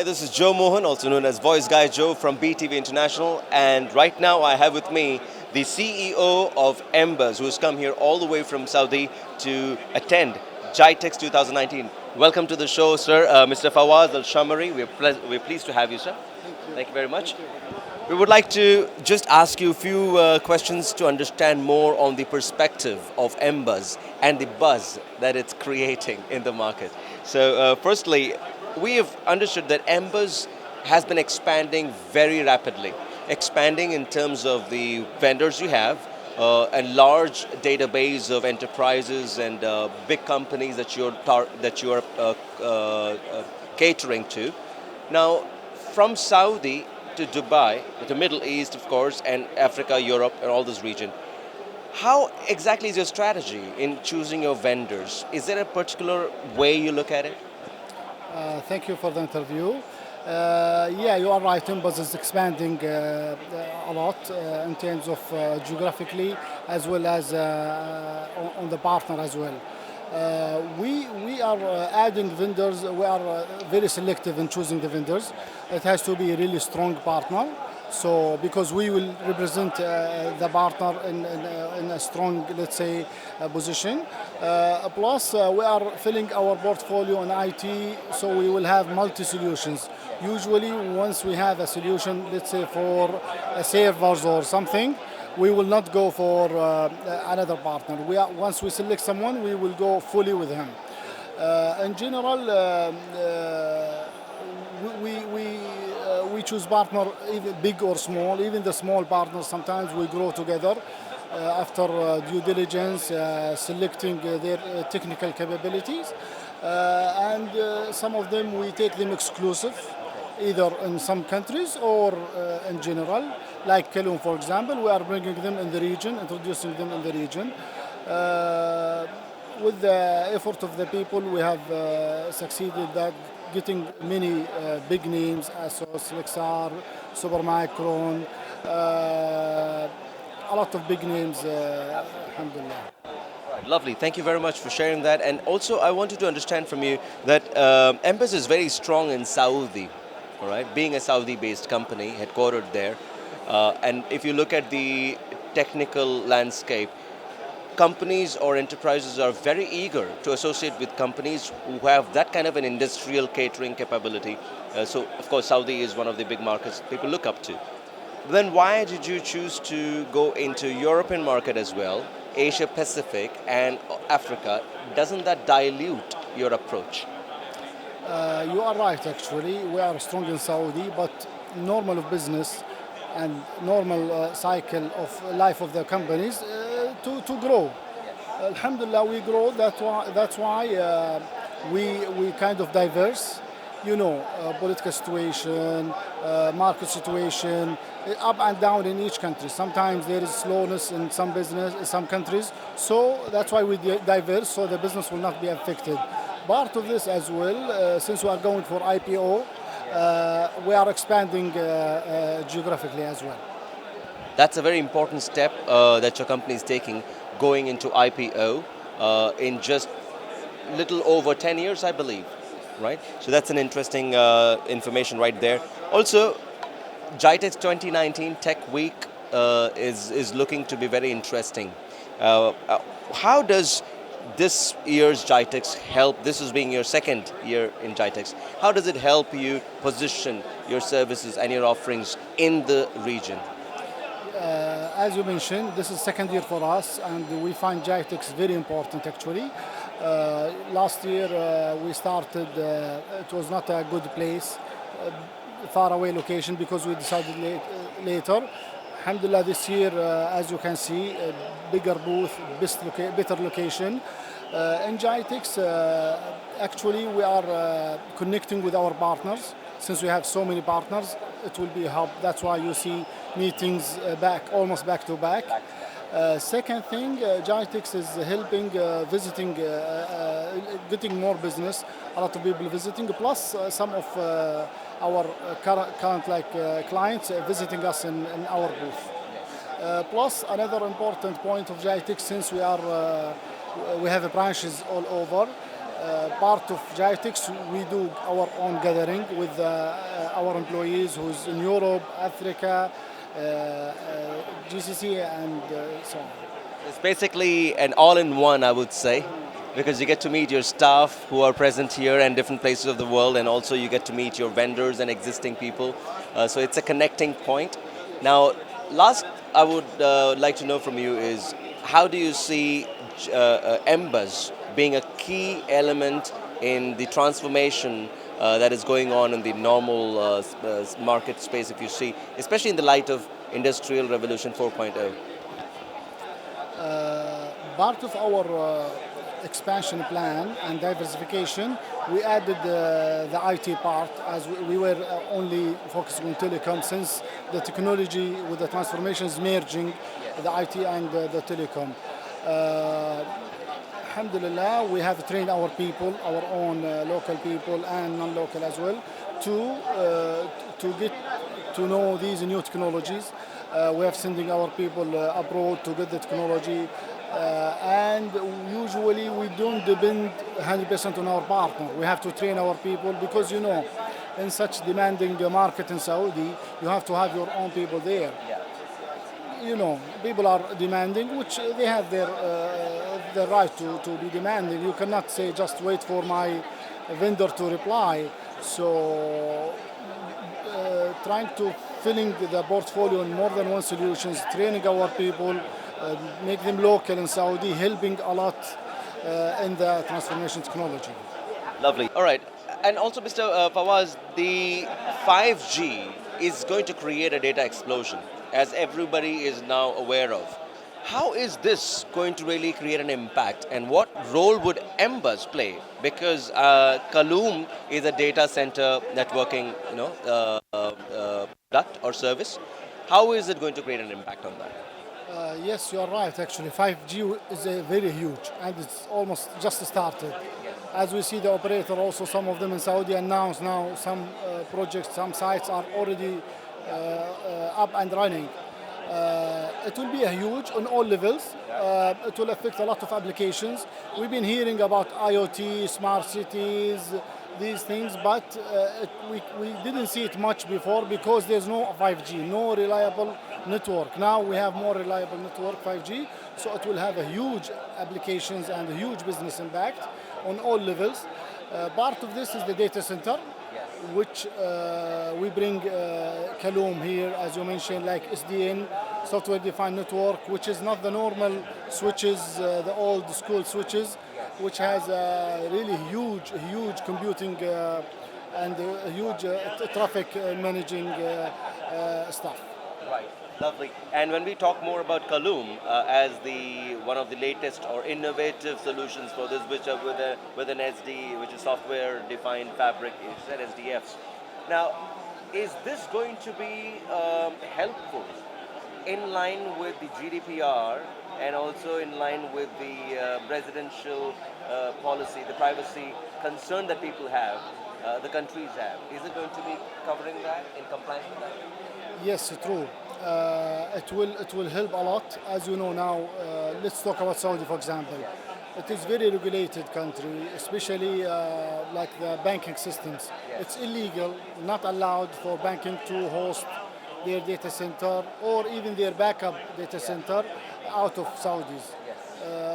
Hi, this is Joe Mohan, also known as Voice Guy Joe from BTV International, and right now I have with me the CEO of MBUZZ, who has come here all the way from Saudi to attend GITEX 2019. Welcome to the show, sir, Mr. FAWWAZ Al Shammari. We're pleased to have you, sir. Thank you very much. We would like to just ask you a few questions to understand more on the perspective of MBUZZ and the buzz that it's creating in the market. So, firstly, we have understood that MBUZZ has been expanding very rapidly, expanding in terms of the vendors you have, a large database of enterprises and big companies that you're catering to. Now, from Saudi to Dubai, the Middle East, of course, and Africa, Europe, and all this region. How exactly is your strategy in choosing your vendors? Is there a particular way you look at it? Thank you for the interview. Yeah, you are right. MBUZZ is expanding a lot in terms of geographically as well as on the partner as well. We are adding vendors. We are very selective in choosing the vendors. It has to be a really strong partner. So because we will represent the partner in a strong, let's say, position. Plus, we are filling our portfolio in IT, so we will have multi-solutions. Usually, once we have a solution, let's say for servers or something, we will not go for another partner. Once we select someone, we will go fully with him. In general, we choose partner, either big or small. Even the small partners, sometimes we grow together after due diligence, selecting their technical capabilities. And some of them, we take them exclusive, either in some countries or in general. Like Kelun, for example, we are bringing them in the region, introducing them in the region. With the effort of the people, we have succeeded that getting many big names, ASOS, Lexar, Supermicron, a lot of big names, alhamdulillah. Right, lovely. Thank you very much for sharing that. And also, I wanted to understand from you that MBUZZ is very strong in Saudi, all right, being a Saudi-based company, headquartered there. And if you look at the technical landscape, companies or enterprises are very eager to associate with companies who have that kind of an industrial catering capability. So, of course, Saudi is one of the big markets people look up to. Then why did you choose to go into European market as well, Asia Pacific and Africa? Doesn't that dilute your approach? You are right, actually. We are strong in Saudi, but normal of business and normal cycle of life of the companies to grow. Alhamdulillah, we grow. That's why we kind of diverse. You know, political situation, market situation, up and down in each country. Sometimes there is slowness in some business, some countries. So that's why we diverse, so the business will not be affected. Part of this as well, since we are going for IPO, we are expanding geographically as well. That's a very important step that your company is taking, going into IPO in just little over 10 years, I believe, right? So that's an interesting information right there. Also, GITEX 2019 Tech Week is looking to be very interesting. How does this year's GITEX help? This is being your second year in GITEX. How does it help you position your services and your offerings in the region? As you mentioned, this is second year for us, and we find GITEX very important actually. Last year we started, it was not a good place, far away location because we decided later. Alhamdulillah, this year, as you can see, a bigger booth, better location. In GITEX, actually we are connecting with our partners. Since we have so many partners, it will be a hub. That's why you see meetings almost back to back. Second thing, GITEX is helping visiting, getting more business. A lot of people visiting, plus some of our current clients visiting us in our booth. Plus another important point of GITEX, since we have branches all over. Part of Jitex, we do our own gathering with our employees who's in Europe, Africa, GCC, and so on. It's basically an all-in-one, I would say, because you get to meet your staff who are present here and different places of the world, and also you get to meet your vendors and existing people. So it's a connecting point. Now, last I would like to know from you is how do you see MBUZZ being a key element in the transformation that is going on in the normal market space, if you see, especially in the light of Industrial Revolution 4.0? Part of our expansion plan and diversification, we added the IT part as we were only focusing on telecom since the technology with the transformation is merging the IT and the telecom. Alhamdulillah, we have trained our people, our own local people and non-local as well, to get to know these new technologies. We are sending our people abroad to get the technology, and usually we don't depend 100% on our partner. We have to train our people because in such demanding market in Saudi, you have to have your own people there. People are demanding, which they have their right to be demanding. You cannot say just wait for my vendor to reply. So trying to filling the portfolio in more than one solutions, training our people, make them local in Saudi, helping a lot in the transformation technology. Lovely. All right. And also, Mr. FAWWAZ, the 5G is going to create a data explosion, as everybody is now aware of. How is this going to really create an impact, and what role would MBUZZ play? Because Kaloom is a data center networking, product or service. How is it going to create an impact on that? Yes, you are right. Actually, 5G is very huge, and it's almost just started. As we see, the operator also, some of them in Saudi announced now some projects, some sites are already up and running. It will be a huge on all levels. It will affect a lot of applications. We've been hearing about IoT, smart cities, these things, but we didn't see it much before because there's no 5G, no reliable network. Now we have more reliable network, 5G, so it will have a huge applications and a huge business impact on all levels. Part of this is the data center, which we bring Kaloom here, as you mentioned, like SDN, software-defined network, which is not the normal switches, the old school switches, which has a really huge computing and a huge traffic managing stuff. Right. Lovely. And when we talk more about Kaloom as one of the latest or innovative solutions for this, which are with an SD, which is software-defined fabric, it's an SDFs. Now, is this going to be helpful in line with the GDPR and also in line with the residential policy, the privacy concern that people have, the countries have? Is it going to be covering that, in compliance with that? Yes, true. It will help a lot. As you know now, let's talk about Saudi, for example. It is very regulated country, especially like the banking systems. It's illegal, not allowed for banking to host their data center or even their backup data center out of Saudis.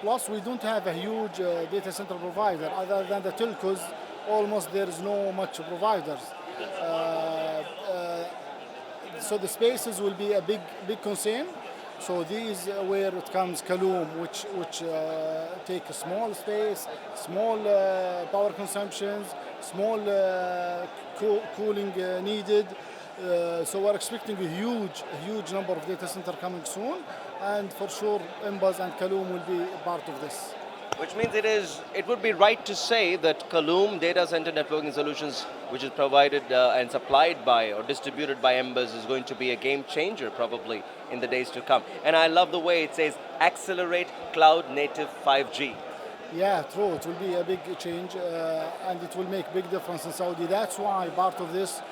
Plus, we don't have a huge data center provider other than the telcos. Almost there is no much providers. So the spaces will be a big concern. So these where it comes Kaloom, which take a small space, small power consumptions, small cooling needed. So we're expecting a huge number of data center coming soon, and for sure MBUZZ and Kaloom will be part of this. Which means it would be right to say that Kaloom Data Center Networking Solutions, which is provided and supplied by or distributed by MBUZZ, is going to be a game changer probably in the days to come. And I love the way it says accelerate cloud native 5G. Yeah, true. It will be a big change and it will make big difference in Saudi. That's why part of this,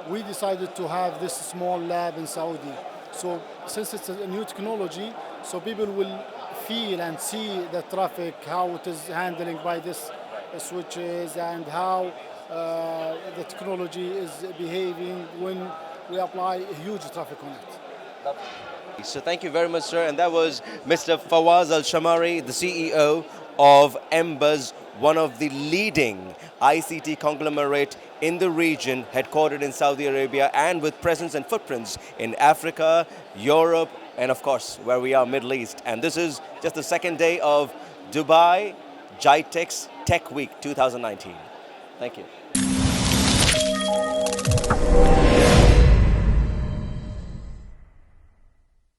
we decided to have this small lab in Saudi. So since it's a new technology, so people will feel and see the traffic, how it is handling by this switches, and how the technology is behaving when we apply huge traffic on it. So thank you very much, sir. And that was Mr. FAWWAZ Al Shamari, the CEO of MBUZZ, one of the leading ICT conglomerate in the region, headquartered in Saudi Arabia and with presence and footprints in Africa, Europe, and of course, where we are, Middle East. And this is just the second day of Dubai GITEX Tech Week 2019. Thank you.